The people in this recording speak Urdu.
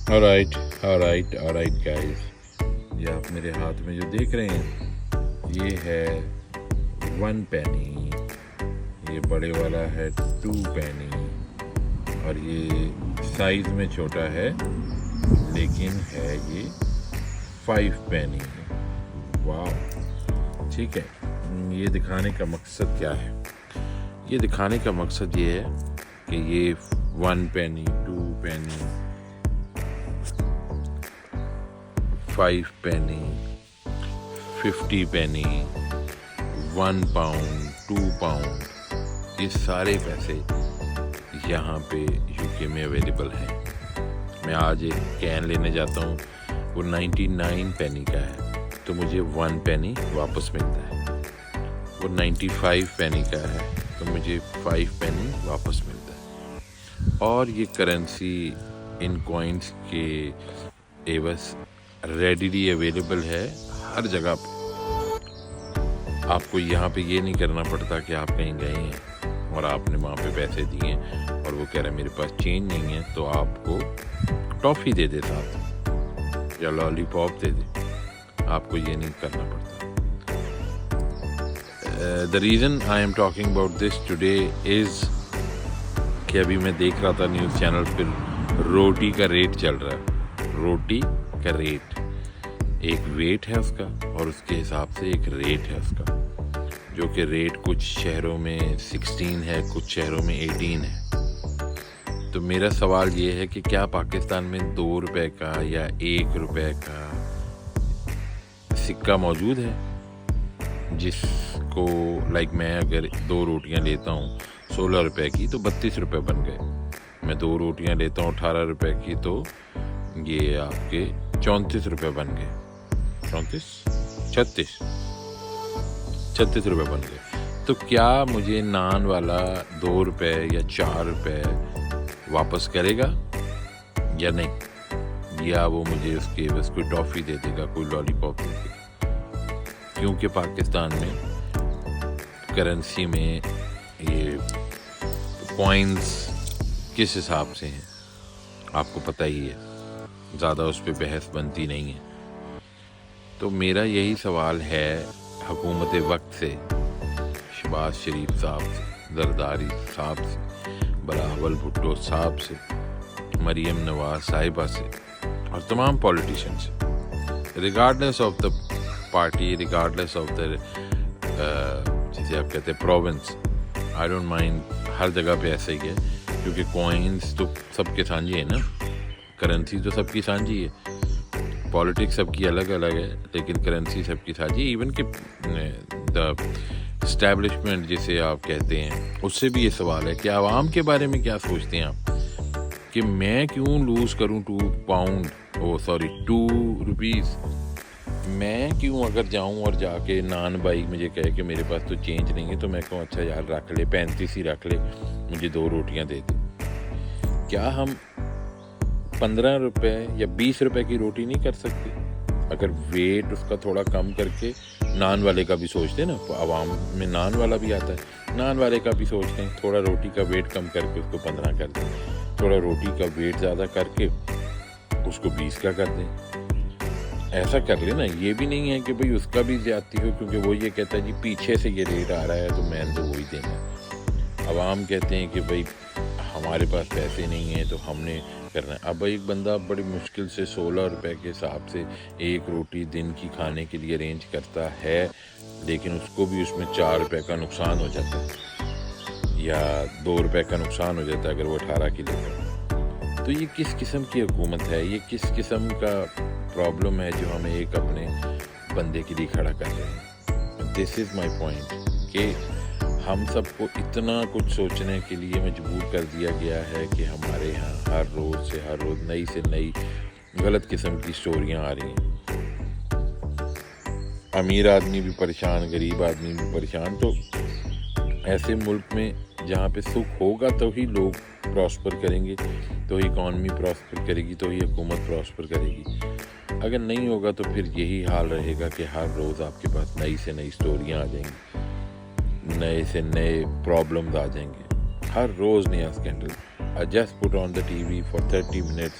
alright guys, یہ آپ میرے ہاتھ میں جو دیکھ رہے ہیں یہ ہے 1 penny، یہ بڑے والا ہے 2 penny، اور یہ سائز میں چھوٹا ہے لیکن ہے یہ 5 penny۔ واو، ٹھیک ہے۔ یہ دکھانے کا مقصد کیا ہے؟ یہ دکھانے کا مقصد یہ ہے کہ یہ 1 penny 2 penny 5 penny 50 penny 1 pound 2 pound، یہ سارے پیسے یہاں پہ یو کے میں اویلیبل ہیں۔ میں آج ایک کین لینے جاتا ہوں، وہ 99 penny کا ہے تو مجھے 1 penny واپس ملتا ہے۔ وہ 95 penny کا ہے تو مجھے 5 penny واپس ملتا ہے۔ اور یہ کرنسی ان کوائنس کے ایوز ریڈیلی اویلیبل ہے ہر جگہ پہ۔ آپ کو یہاں پہ یہ نہیں کرنا پڑتا کہ آپ کہیں گئے ہیں اور آپ نے وہاں پہ پیسے دیے اور وہ کہہ رہا ہے میرے پاس چینج نہیں ہے تو آپ کو ٹافی دے دے ساتھ یا لالی پاپ دے دے، آپ کو یہ نہیں کرنا پڑتا۔ The reason I am talking about this today is کہ ابھی میں دیکھ رہا تھا نیوز چینل پہ روٹی کا ریٹ چل رہا ہے۔ روٹی کا ریٹ، ایک ویٹ ہے اس کا اور اس کے حساب سے ایک ریٹ ہے اس کا، جو کہ ریٹ کچھ شہروں میں 16 ہے، کچھ شہروں میں 18 ہے۔ تو میرا سوال یہ ہے کہ کیا پاکستان میں 2 روپے کا یا 1 روپے کا سکہ موجود ہے جس کو لائک میں اگر 2 روٹیاں لیتا ہوں 16 روپے کی تو 32 روپے بن گئے، میں 2 روٹیاں لیتا ہوں 18 روپے کی تو یہ آپ کے 34 روپے بن گئے، 36 روپے بن گئے۔ تو کیا مجھے نان والا 2 روپے یا 4 روپے واپس کرے گا یا نہیں، یا وہ مجھے اس کے بس کوئی ٹافی دے دے گا، کوئی لالی پاپ دے دے گا؟ کیونکہ پاکستان میں کرنسی میں یہ کوائنز کس حساب سے ہیں آپ کو پتہ ہی ہے، زیادہ اس پہ بحث بنتی نہیں ہے۔ تو میرا یہی سوال ہے حکومت وقت سے، شہباز شریف صاحب سے، زرداری صاحب سے، بلاول بھٹو صاحب سے، مریم نواز صاحبہ سے اور تمام پولیٹیشین سے، regardless of the party, regardless of the جسے آپ کہتے ہیں پروونس، آئی ڈونٹ مائنڈ، ہر جگہ پہ ایسا ہی ہے کیونکہ کوائنس تو سب کے سانجھے ہیں نا، کرنسی تو سب کی سانجھی ہے، پالیٹکس سب کی الگ الگ ہے لیکن کرنسی سب کی سانجھی، ایون کہ دا اسٹیبلشمنٹ جسے آپ کہتے ہیں اس سے بھی یہ سوال ہے کہ عوام کے بارے میں کیا سوچتے ہیں آپ، کہ میں کیوں لوز کروں 2 روپیز، میں کیوں اگر جاؤں اور جا کے نان بھائی مجھے کہے کہ میرے پاس تو چینج نہیں ہے تو میں کہوں اچھا یار رکھ لے 35 ہی رکھ لے، مجھے 2 روٹیاں دے دے۔ کیا ہم 15 روپے یا 20 روپے کی روٹی نہیں کر سکتے؟ اگر ویٹ اس کا تھوڑا کم کر کے نان والے کا بھی سوچتے نا، عوام میں نان والا بھی آتا ہے، نان والے کا بھی سوچتے ہیں، تھوڑا روٹی کا ویٹ کم کر کے اس کو 15 کر دیں، تھوڑا روٹی کا ویٹ زیادہ کر کے اس کو 20 کا کر دیں، ایسا کر لینا۔ یہ بھی نہیں ہے کہ بھئی اس کا بھی زیادتی ہو، کیونکہ وہ یہ کہتا ہے جی پیچھے سے یہ ریٹ آ رہا ہے تو میں نے تو وہی دینا۔ عوام کہتے ہیں کہ بھئی ہمارے پاس پیسے نہیں ہیں تو ہم نے کرنا ہے۔ اب ایک بندہ بڑی مشکل سے 16 روپے کے حساب سے ایک روٹی دن کی کھانے کے لیے ارینج کرتا ہے، لیکن اس کو بھی اس میں 4 روپے کا نقصان ہو جاتا ہے یا 2 روپے کا نقصان ہو جاتا ہے اگر وہ 18 کی لیتا ہے۔ تو یہ کس قسم کی حکومت ہے، یہ کس قسم کا پرابلم ہے جو ہمیں ایک اپنے بندے کے لیے کھڑا کر رہے ہیں؟ دس از مائی پوائنٹ کہ ہم سب کو اتنا کچھ سوچنے کے لیے مجبور کر دیا گیا ہے کہ ہمارے یہاں ہر روز نئی سے نئی غلط قسم کی سٹوریاں آ رہی ہیں، امیر آدمی بھی پریشان، غریب آدمی بھی پریشان۔ تو ایسے ملک میں جہاں پہ سکھ ہوگا تو ہی لوگ پراسپر کریں گے، تو ہی اکانومی پراسپر کرے گی، تو ہی حکومت پراسپر کرے گی۔ اگر نہیں ہوگا تو پھر یہی حال رہے گا کہ ہر روز آپ کے پاس نئی سے نئی سٹوریاں آ جائیں گی، نئے سے نئے پرابلمز آ جائیں گے، ہر روز نیا scandal. I just put on the TV for 30 minutes